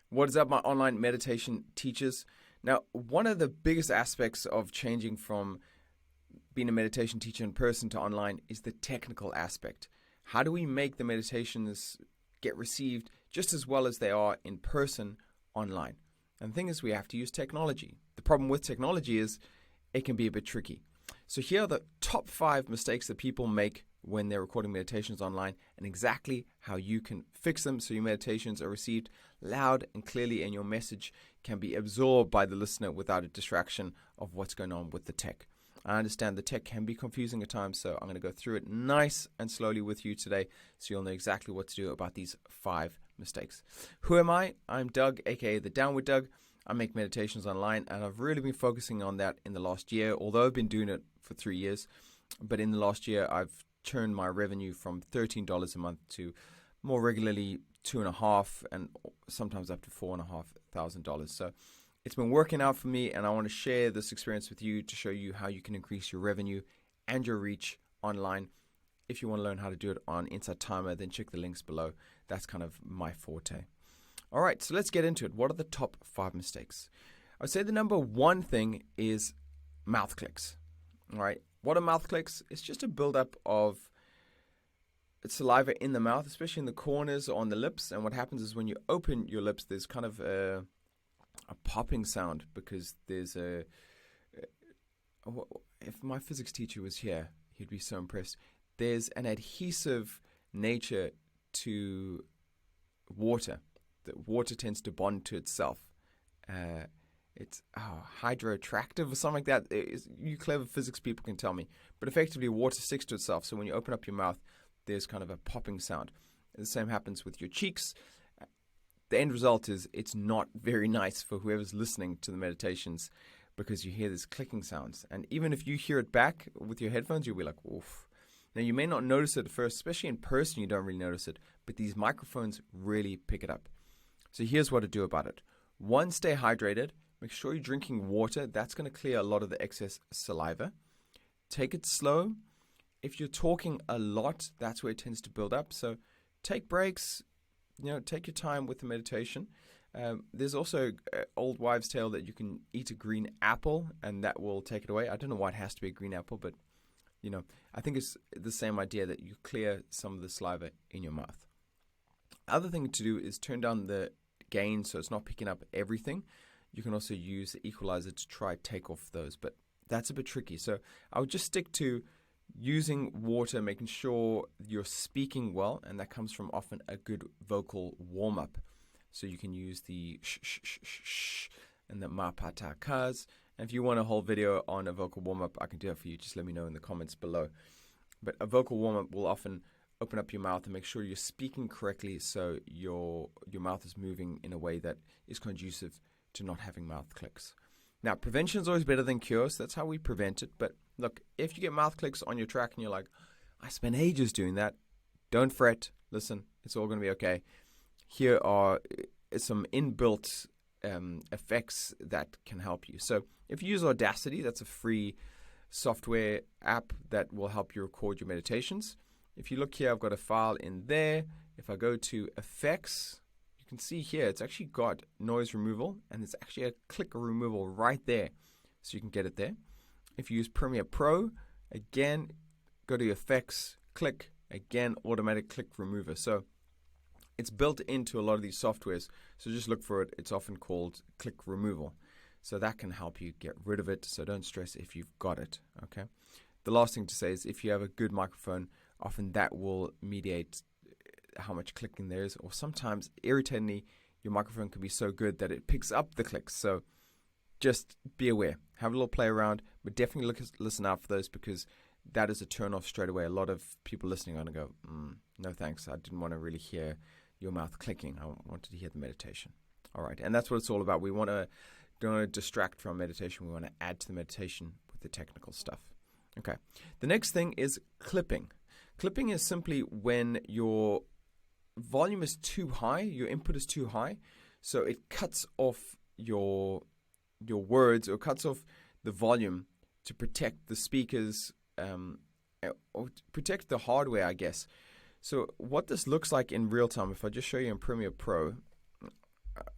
What is up, my online meditation teachers? Now, one of the biggest aspects of changing from being a meditation teacher in person to online is the technical aspect. How do we make the meditations get received just as well as they are in person online? And the thing is, we have to use technology. The problem with technology is it can be a bit tricky. So here are the top 5 mistakes that people make when they're recording meditations online, and exactly how you can fix them so your meditations are received loud and clearly and your message can be absorbed by the listener without a distraction of what's going on with the tech. I understand the tech can be confusing at times, so I'm going to go through it nice and slowly with you today so you'll know exactly what to do about these 5 mistakes. Who am I? I'm Doug, aka the Downward Doug. I make meditations online, and I've really been focusing on that in the last year, although I've been doing it for 3 years. But in the last year, I've turned my revenue from $13 a month to more regularly $2,500 and sometimes up to $4,500. So it's been working out for me, and I want to share this experience with you to show you how you can increase your revenue and your reach online. If you want to learn how to do it on Insight Timer, then check the links below. That's kind of my forte. All right, so let's get into it. What are the top 5 mistakes? I'd say the number 1 thing is mouth clicks. All right, what are mouth clicks? It's just a buildup of saliva in the mouth, especially in the corners or on the lips. And what happens is when you open your lips, there's kind of a popping sound because there's if my physics teacher was here, he'd be so impressed. There's an adhesive nature to water. That water tends to bond to itself. It's hydroattractive or something like that. You clever physics people can tell me. But effectively, water sticks to itself. So when you open up your mouth, there's kind of a popping sound. And the same happens with your cheeks. The end result is it's not very nice for whoever's listening to the meditations because you hear these clicking sounds. And even if you hear it back with your headphones, you'll be like, oof. Now, you may not notice it at first, especially in person, you don't really notice it. But these microphones really pick it up. So here's what to do about it. 1, stay hydrated. Make sure you're drinking water. That's going to clear a lot of the excess saliva. Take it slow. If you're talking a lot, that's where it tends to build up. So take breaks. Take your time with the meditation. There's also an old wives' tale that you can eat a green apple and that will take it away. I don't know why it has to be a green apple, but I think it's the same idea that you clear some of the saliva in your mouth. Other thing to do is turn down the gain so it's not picking up everything. You can also use the equalizer to try take off those, but that's a bit tricky. So I would just stick to using water, making sure you're speaking well, and that comes from often a good vocal warm-up. So you can use the sh, sh, sh, sh, sh and the ma, pa, ta, kas. And if you want a whole video on a vocal warm-up, I can do it for you. Just let me know in the comments below. But a vocal warm-up will often open up your mouth and make sure you're speaking correctly so your mouth is moving in a way that is conducive to not having mouth clicks. Now, prevention is always better than cure, so that's how we prevent it. But look, if you get mouth clicks on your track and you're like, I spent ages doing that, don't fret. Listen, it's all going to be okay. Here are some inbuilt effects that can help you. So if you use Audacity, that's a free software app that will help you record your meditations. If you look here, I've got a file in there. If I go to effects, you can see here, it's actually got noise removal, and there's actually a click removal right there. So you can get it there. If you use Premiere Pro, again, go to effects, click, again, automatic click remover. So it's built into a lot of these softwares. So just look for it. It's often called click removal. So that can help you get rid of it. So don't stress if you've got it. Okay. The last thing to say is if you have a good microphone, often that will mediate how much clicking there is, or sometimes, irritatingly, your microphone can be so good that it picks up the clicks. So just be aware. Have a little play around, but definitely listen out for those because that is a turn off straight away. A lot of people listening are going to go, no thanks, I didn't want to really hear your mouth clicking. I wanted to hear the meditation. All right, and that's what it's all about. We don't want to distract from meditation. We want to add to the meditation with the technical stuff. Okay, the next thing is clipping. Clipping is simply when your volume is too high, your input is too high, so it cuts off your words or cuts off the volume to protect the speakers or protect the hardware, I guess. So what this looks like in real time, if I just show you in Premiere Pro,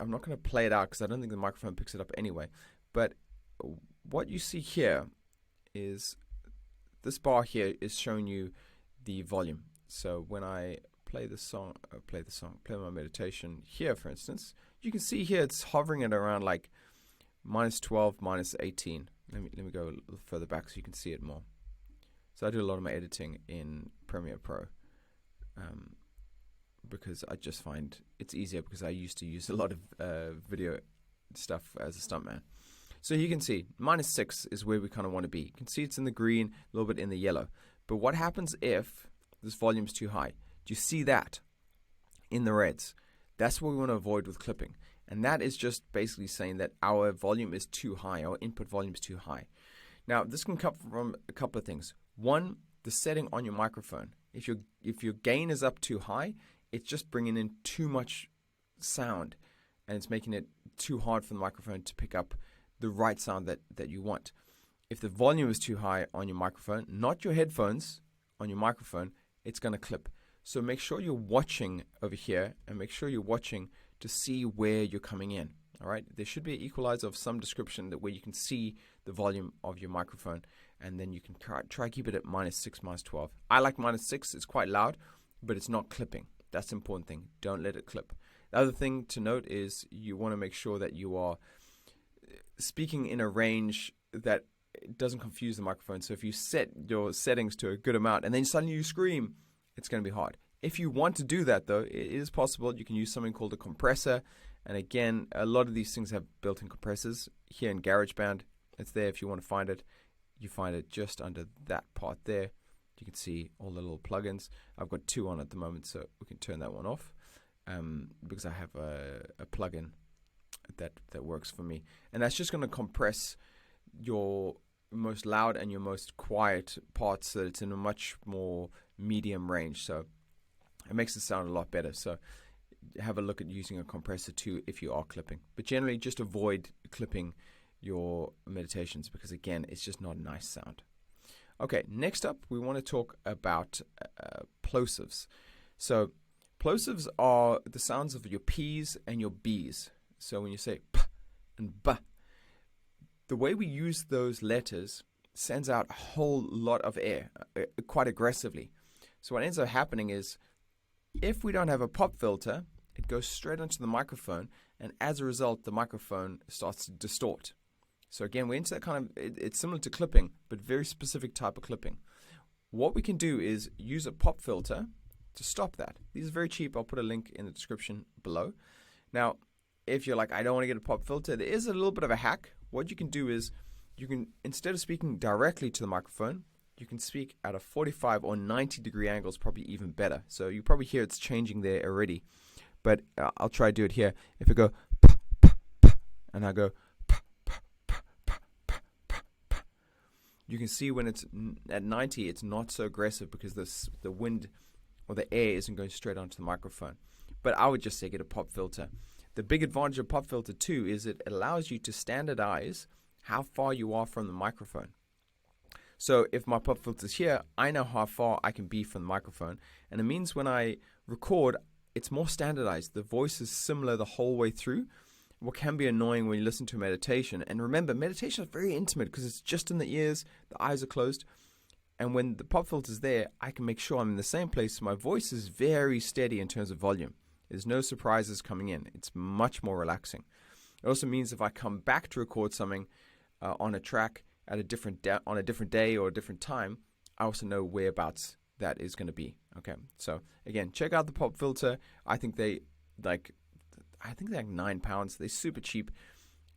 I'm not going to play it out because I don't think the microphone picks it up anyway. But what you see here is this bar here is showing you the volume. So when I play my meditation here, for instance, you can see here it's hovering at around like -12, -18. Let me go a little further back so you can see it more. So I do a lot of my editing in Premiere Pro because I just find it's easier because I used to use a lot of video stuff as a stuntman. So you can see -6 is where we kind of want to be. You can see it's in the green, a little bit in the yellow. But what happens if this volume is too high? Do you see that in the reds? That's what we want to avoid with clipping. And that is just basically saying that our volume is too high, our input volume is too high. Now, this can come from a couple of things. One, the setting on your microphone. If your gain is up too high, it's just bringing in too much sound, and it's making it too hard for the microphone to pick up the right sound that you want. If the volume is too high on your microphone, not your headphones, on your microphone, it's going to clip. So make sure you're watching over here and make sure you're watching to see where you're coming in. All right, there should be an equalizer of some description where you can see the volume of your microphone, and then you can try keep it at -6, -12. I like -6. It's quite loud, but it's not clipping. That's the important thing. Don't let it clip. The other thing to note is you want to make sure that you are speaking in a range that doesn't confuse the microphone. So if you set your settings to a good amount and then suddenly you scream, it's going to be hard. If you want to do that, though, it is possible. You can use something called a compressor. And again, a lot of these things have built-in compressors. Here in GarageBand, it's there if you want to find it. You find it just under that part there. You can see all the little plugins. I've got 2 on at the moment, so we can turn that one off because I have a plugin that works for me. And that's just going to compress your most loud and your most quiet parts so that it's in a much more medium range. So it makes it sound a lot better. So have a look at using a compressor too if you are clipping. But generally just avoid clipping your meditations because again, it's just not a nice sound. Okay, next up we want to talk about plosives. So plosives are the sounds of your P's and your B's. So when you say p and b, the way we use those letters sends out a whole lot of air quite aggressively. So what ends up happening is if we don't have a pop filter, it goes straight onto the microphone, and as a result, the microphone starts to distort. So again, we're into that kind of, it's similar to clipping, but very specific type of clipping. What we can do is use a pop filter to stop that. These are very cheap. I'll put a link in the description below. Now, if you're like, I don't want to get a pop filter, there is a little bit of a hack. What you can do is you can, instead of speaking directly to the microphone, you can speak at a 45 or 90 degree angle, is probably even better. So you probably hear it's changing there already. But I'll try to do it here. If I go p, p, p, and I go p, p, p, p, p, p, p, you can see when it's at 90, it's not so aggressive because the wind or the air isn't going straight onto the microphone. But I would just say get a pop filter. The big advantage of pop filter too is it allows you to standardize how far you are from the microphone. So if my pop filter is here, I know how far I can be from the microphone. And it means when I record, it's more standardized. The voice is similar the whole way through. What can be annoying when you listen to a meditation. And remember, meditation is very intimate because it's just in the ears, the eyes are closed. And when the pop filter is there, I can make sure I'm in the same place. So my voice is very steady in terms of volume. There's no surprises coming in. It's much more relaxing. It also means if I come back to record something on a track at a different on a different day or a different time, I also know whereabouts that is going to be. Okay, so again, check out the pop filter. I think they're like £9. They're super cheap.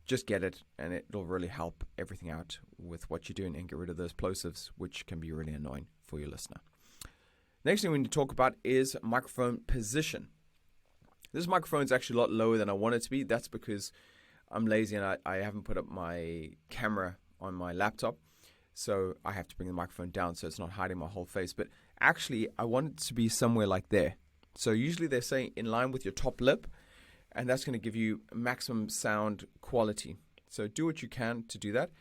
Just get it, and it'll really help everything out with what you're doing and get rid of those plosives, which can be really annoying for your listener. Next thing we need to talk about is microphone position. This microphone is actually a lot lower than I want it to be. That's because I'm lazy and I haven't put up my camera on my laptop. So I have to bring the microphone down so it's not hiding my whole face. But actually, I want it to be somewhere like there. So usually they're saying in line with your top lip, and that's going to give you maximum sound quality. So do what you can to do that.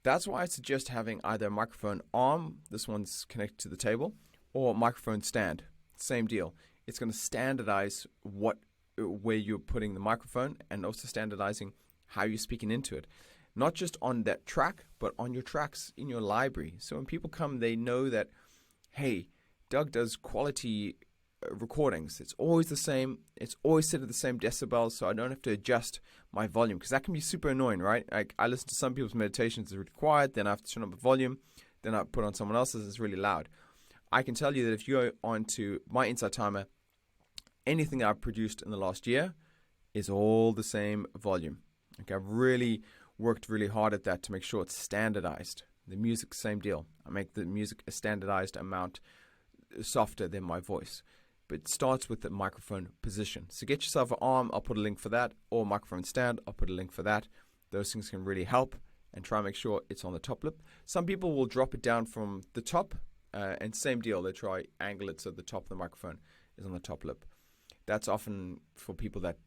That's why I suggest having either a microphone arm, this one's connected to the table, or a microphone stand. Same deal. It's going to standardize what where you're putting the microphone, and also standardizing how you're speaking into it. Not just on that track, but on your tracks in your library. So when people come, they know that, hey, Doug does quality recordings. It's always the same. It's always set at the same decibels, so I don't have to adjust my volume, because that can be super annoying, right? Like, I listen to some people's meditations, it's really quiet, then I have to turn up the volume, then I put on someone else's, it's really loud. I can tell you that if you go onto my Insight Timer, anything I've produced in the last year is all the same volume. Okay, I've really worked really hard at that to make sure it's standardized. The music, same deal. I make the music a standardized amount softer than my voice. But it starts with the microphone position. So get yourself an arm, I'll put a link for that, or microphone stand, I'll put a link for that. Those things can really help, and try and make sure it's on the top lip. Some people will drop it down from the top, and same deal, they try angle it so the top of the microphone is on the top lip. That's often for people that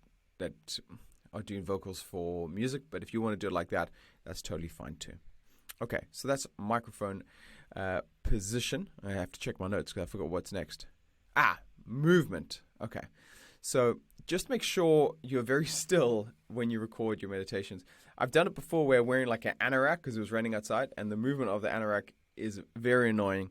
are doing vocals for music, but if you want to do it like that, that's totally fine too. Okay, so that's microphone position. I have to check my notes because I forgot what's next. Movement. Okay, so just make sure you're very still when you record your meditations. I've done it before where wearing like an anorak because it was raining outside, and the movement of the anorak is very annoying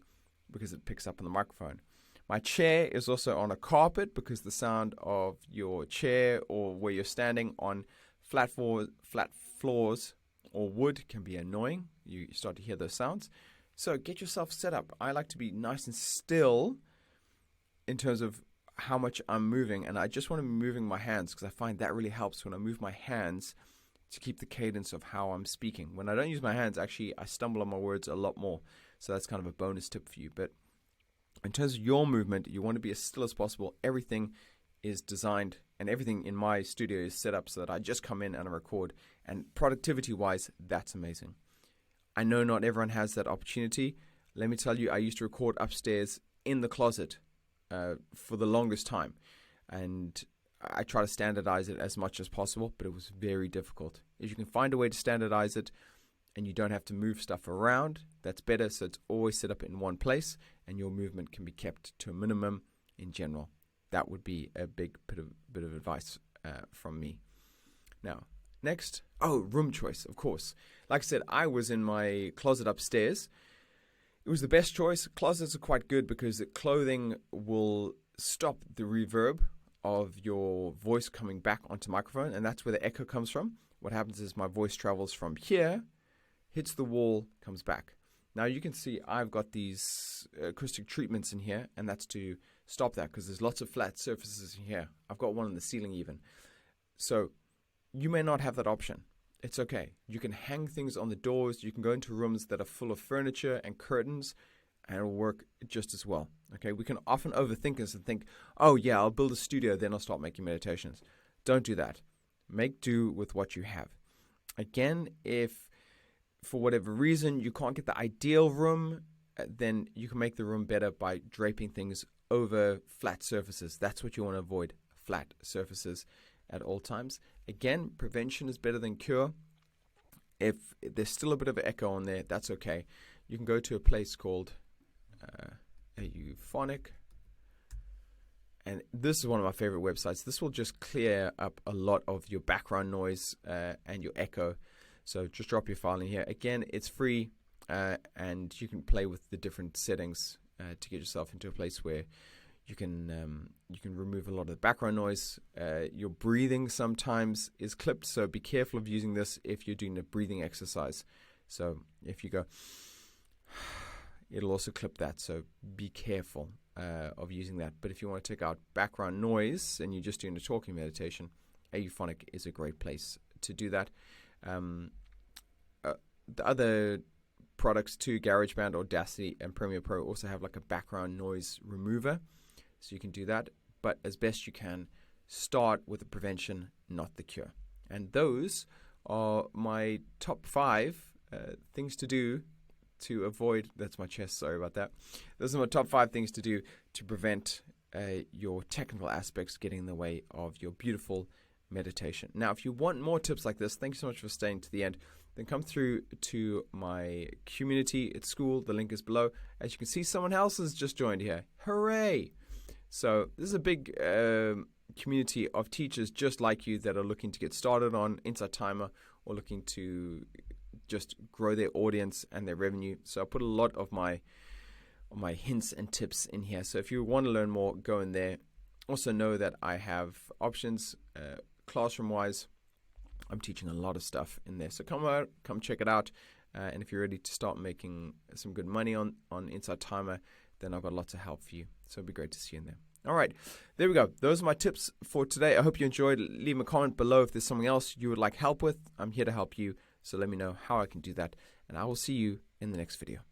because it picks up on the microphone. My chair is also on a carpet because the sound of your chair or where you're standing on flat floors or wood can be annoying. You start to hear those sounds. So get yourself set up. I like to be nice and still in terms of how much I'm moving, and I just want to be moving my hands because I find that really helps when I move my hands to keep the cadence of how I'm speaking. When I don't use my hands, actually, I stumble on my words a lot more. So that's kind of a bonus tip for you. But in terms of your movement, you want to be as still as possible. Everything is designed, and everything in my studio is set up so that I just come in and I record. And productivity-wise, that's amazing. I know not everyone has that opportunity. Let me tell you, I used to record upstairs in the closet for the longest time. And I try to standardize it as much as possible, but it was very difficult. If you can find a way to standardize it and you don't have to move stuff around, that's better. So it's always set up in one place and your movement can be kept to a minimum in general. That would be a big bit of advice from me. Now, next, room choice, of course. Like I said, I was in my closet upstairs. It was the best choice. Closets are quite good because the clothing will stop the reverb of your voice coming back onto microphone, and that's where the echo comes from. What happens is my voice travels from here, hits the wall, comes back. Now you can see I've got these acoustic treatments in here, and that's to stop that because there's lots of flat surfaces in here. I've got one in the ceiling even. So you may not have that option. It's okay. You can hang things on the doors. You can go into rooms that are full of furniture and curtains, and it'll work just as well. Okay, we can often overthink this and think, oh yeah, I'll build a studio, then I'll start making meditations. Don't do that. Make do with what you have. Again, if for whatever reason you can't get the ideal room, then you can make the room better by draping things over flat surfaces. That's what you want to avoid, flat surfaces at all times. Again, prevention is better than cure. If there's still a bit of an echo on there, that's okay. You can go to a place called Euphonic, and this is one of my favorite websites. This will just clear up a lot of your background noise and your echo. So just drop your file in here. Again, it's free, and you can play with the different settings to get yourself into a place where you can remove a lot of the background noise. Your breathing sometimes is clipped, so be careful of using this if you're doing a breathing exercise. So if you go, it'll also clip that, so be careful of using that. But if you want to take out background noise and you're just doing a talking meditation, Euphonic is a great place to do that. The other products too, GarageBand, Audacity, and Premiere Pro also have like a background noise remover, so you can do that. But as best you can, start with the prevention, not the cure. And those are my top 5 things to do to avoid, that's my chest, sorry about that. Those are my top 5 things to do to prevent your technical aspects getting in the way of your beautiful meditation. Now, if you want more tips like this, thank you so much for staying to the end. Then come through to my community at school. The link is below. As you can see, someone else has just joined here. Hooray! So this is a big community of teachers just like you that are looking to get started on Insight Timer or looking to just grow their audience and their revenue. So I put a lot of my hints and tips in here. So if you want to learn more, go in there. Also know that I have options classroom-wise. I'm teaching a lot of stuff in there. So come check it out. And if you're ready to start making some good money on Insight Timer, then I've got lots of help for you. So it'd be great to see you in there. All right, there we go. Those are my tips for today. I hope you enjoyed. Leave a comment below if there's something else you would like help with. I'm here to help you. So let me know how I can do that. And I will see you in the next video.